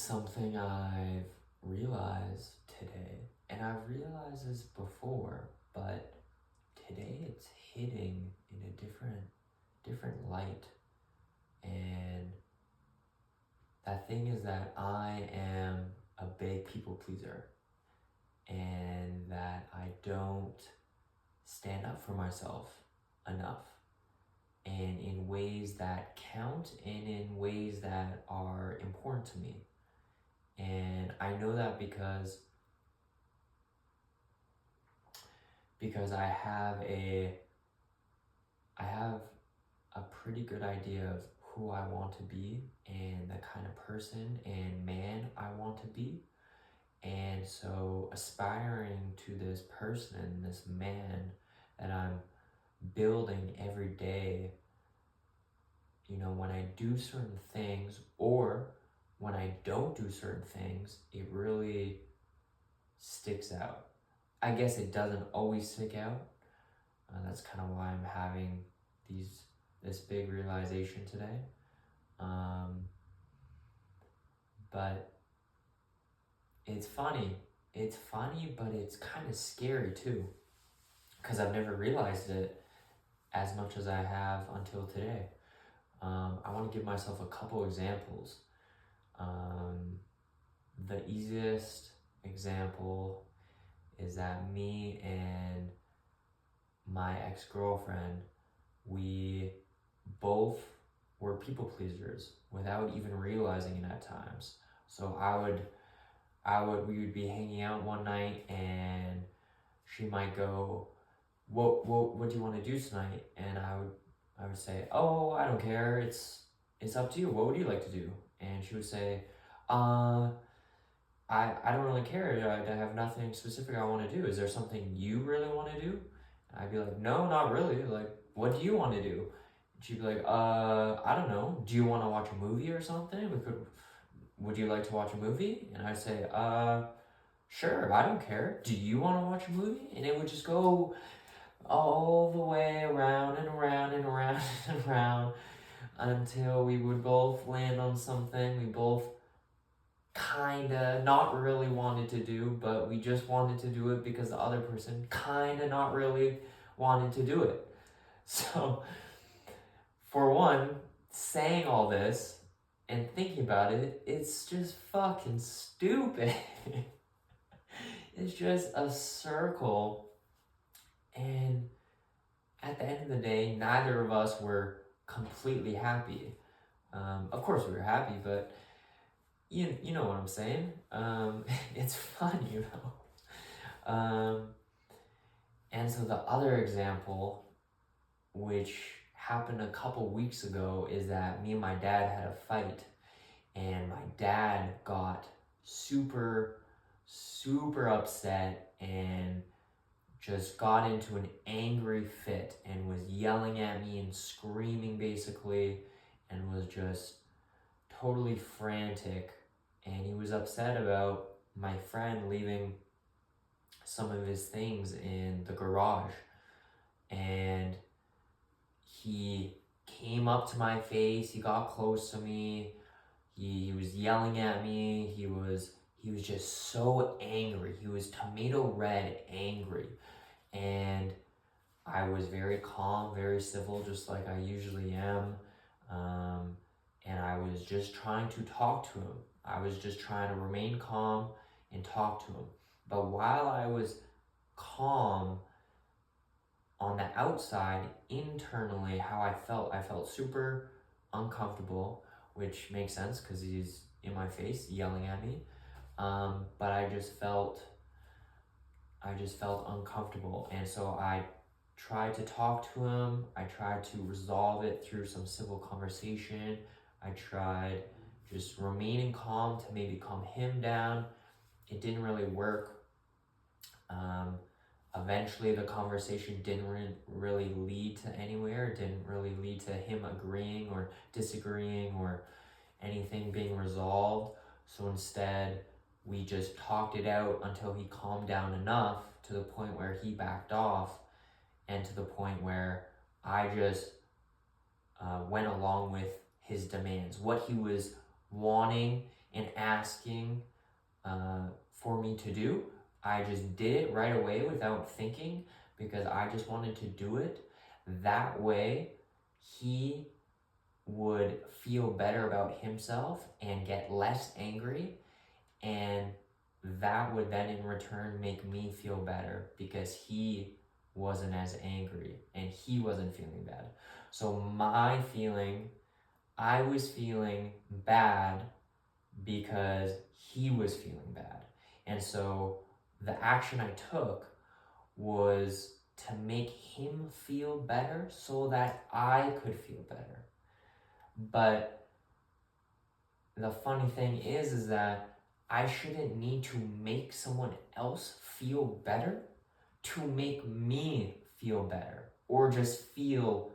something I've realized today, and I've realized this before, but today it's hitting in a different light. And that thing is that I am a big people pleaser, and that I don't stand up for myself enough, and in ways that count and in ways that are important to me. And I know that because I have a pretty good idea of who I want to be and the kind of person and man I want to be. And so aspiring to this person, this man that I'm building every day, when I do certain things or when I don't do certain things, it really sticks out. I guess it doesn't always stick out. That's kind of why I'm having this big realization today. But it's funny. It's funny, but it's kind of scary too, because I've never realized it as much as I have until today. I want to give myself a couple examples. The easiest example is that me and my ex-girlfriend, we both were people pleasers without even realizing it at times. So we would be hanging out one night and she might go, what do you want to do tonight? And I would say, oh, I don't care. It's up to you. What would you like to do? And she would say, I don't really care. I have nothing specific I want to do. Is there something you really want to do? And I'd be like, no, not really. Like, what do you want to do? And she'd be like, I don't know. Do you want to watch a movie or something? Would you like to watch a movie? And I'd say, sure, I don't care. Do you want to watch a movie? And it would just go all the way around and around and around and around until we would both land on something we both kinda not really wanted to do, but we just wanted to do it because the other person kinda not really wanted to do it. So, for one, saying all this and thinking about it, it's just fucking stupid. It's just a circle, and at the end of the day, neither of us were completely happy. Of course we were happy, but you know what I'm saying. It's fun, And so the other example, which happened a couple weeks ago, is that me and my dad had a fight, and my dad got super, super upset and just got into an angry fit and was yelling at me and screaming basically, and was just totally frantic. And he was upset about my friend leaving some of his things in the garage. And he came up to my face, he got close to me, he was yelling at me, he was just so angry. He was tomato red angry. And I was very calm, very civil, just like I usually am. And I was just trying to talk to him. I was just trying to remain calm and talk to him. But while I was calm on the outside, internally, how I felt super uncomfortable, which makes sense because he's in my face yelling at me. But I just felt uncomfortable. And so I tried to talk to him. I tried to resolve it through some civil conversation. I tried just remaining calm to maybe calm him down. It didn't really work. Eventually the conversation didn't really lead to anywhere. It didn't really lead to him agreeing or disagreeing or anything being resolved. So instead, we just talked it out until he calmed down enough to the point where he backed off, and to the point where I just went along with his demands. What he was wanting, and asking for me to do. I just did it right away without thinking because I just wanted to do it. That way, he would feel better about himself and get less angry, and that would then in return make me feel better because he wasn't as angry and he wasn't feeling bad. So I was feeling bad because he was feeling bad. And so the action I took was to make him feel better so that I could feel better. But the funny thing is that I shouldn't need to make someone else feel better to make me feel better or just feel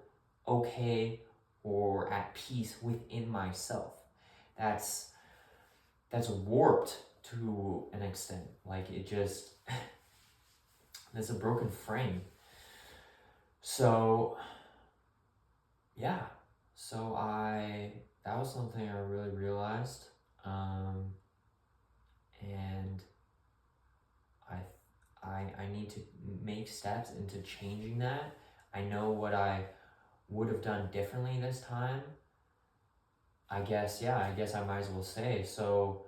okay or at peace within myself. That's warped to an extent. Like it just there's a broken frame. So yeah, so that was something I really realized, and I need to make steps into changing that. I know what I would have done differently this time. I guess I might as well say. So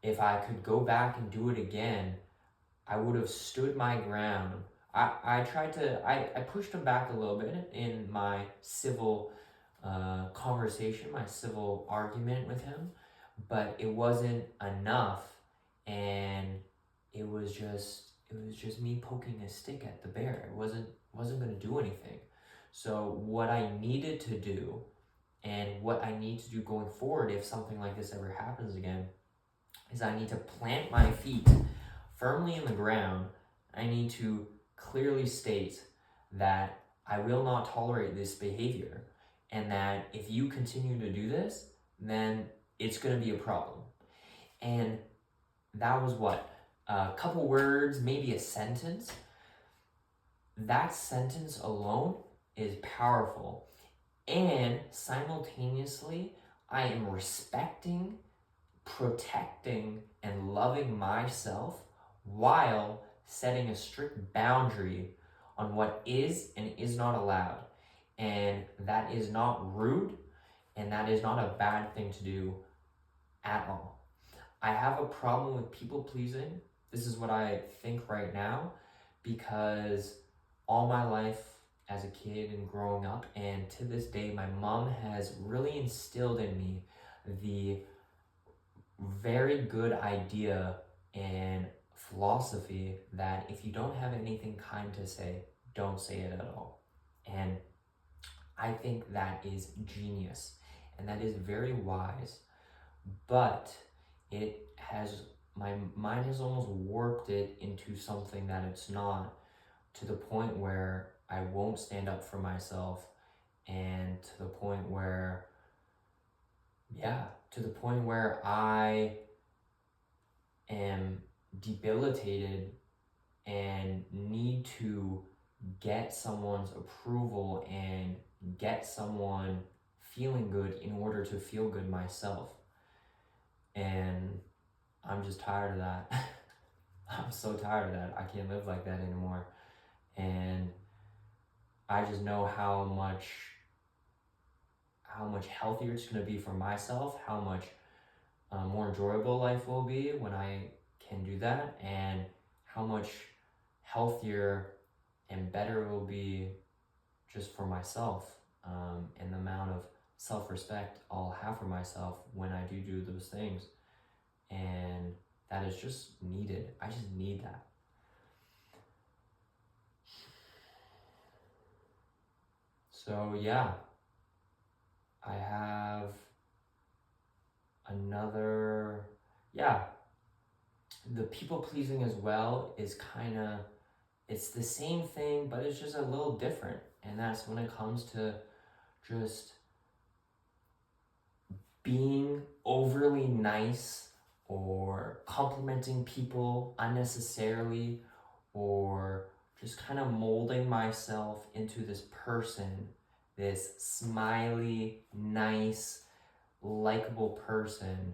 if I could go back and do it again, I would have stood my ground. I tried to, I pushed him back a little bit in my civil conversation, my civil argument with him, but it wasn't enough, and it was just me poking a stick at the bear. It wasn't going to do anything. So what I needed to do, and what I need to do going forward if something like this ever happens again, is I need to plant my feet firmly in the ground. I need to clearly state that I will not tolerate this behavior, and that if you continue to do this, then it's going to be a problem. And that was what? A couple words, maybe a sentence. That sentence alone is powerful. And simultaneously, I am respecting, protecting, and loving myself while setting a strict boundary on what is and is not allowed. And that is not rude, and that is not a bad thing to do at all. I have a problem with people pleasing. This is what I think right now, because all my life as a kid and growing up, and to this day, my mom has really instilled in me the very good idea and philosophy that if you don't have anything kind to say, don't say it at all. And I think that is genius, and that is very wise, but my mind has almost warped it into something that it's not, to the point where I won't stand up for myself, and to the point where I am debilitated and need to get someone's approval and get someone feeling good in order to feel good myself. And I'm just tired of that. I'm so tired of that. I can't live like that anymore. And I just know how much healthier it's going to be for myself, how much more enjoyable life will be when I can do that, and how much healthier and better it will be just for myself, and the amount of self-respect I'll have for myself when I do those things. And that is just needed. I just need that. So yeah, I have another, the people pleasing as well is kind of, it's the same thing, but it's just a little different. And that's when it comes to just being overly nice or complimenting people unnecessarily, or just kind of molding myself into this person, this smiley, nice, likable person,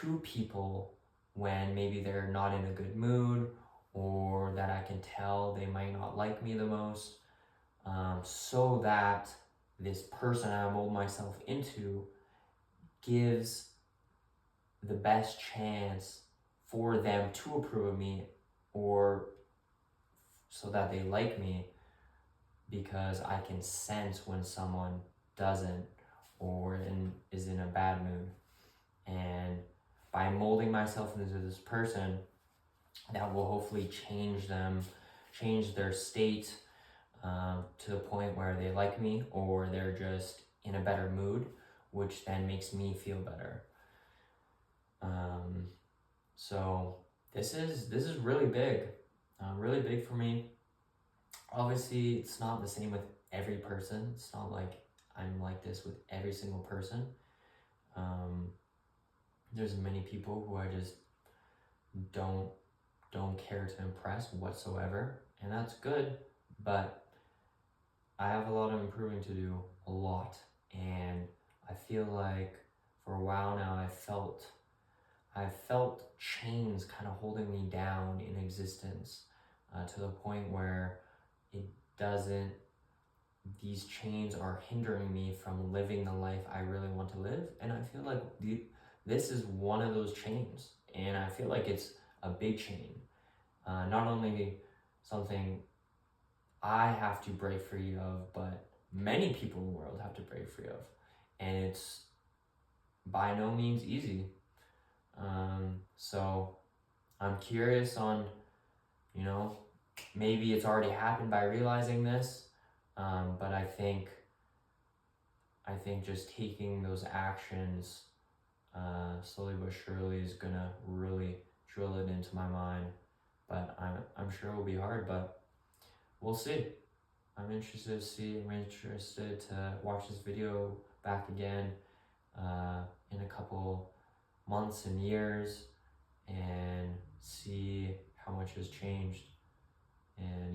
to people when maybe they're not in a good mood, or that I can tell they might not like me the most, so that this person I mold myself into gives the best chance for them to approve of me, or so that they like me, because I can sense when someone doesn't, or is in a bad mood. And by molding myself into this person, that will hopefully change them, change their state, to the point where they like me, or they're just in a better mood, which then makes me feel better. So this is really big for me. Obviously, it's not the same with every person. It's not like I'm like this with every single person. There's many people who I just don't care to impress whatsoever, and that's good, but I have a lot of improving to do, a lot. And I feel like for a while now I've felt chains kind of holding me down in existence, to the point where these chains are hindering me from living the life I really want to live. And I feel like this is one of those chains, and I feel like it's a big chain. Not only something I have to break free of, but many people in the world have to break free of. And it's by no means easy. So I'm curious on, maybe it's already happened by realizing this, but I think just taking those actions, slowly but surely, is gonna really drill it into my mind. But I'm sure it will be hard, but we'll see. I'm interested to watch this video back again, in a couple months and years, and see how much has changed. And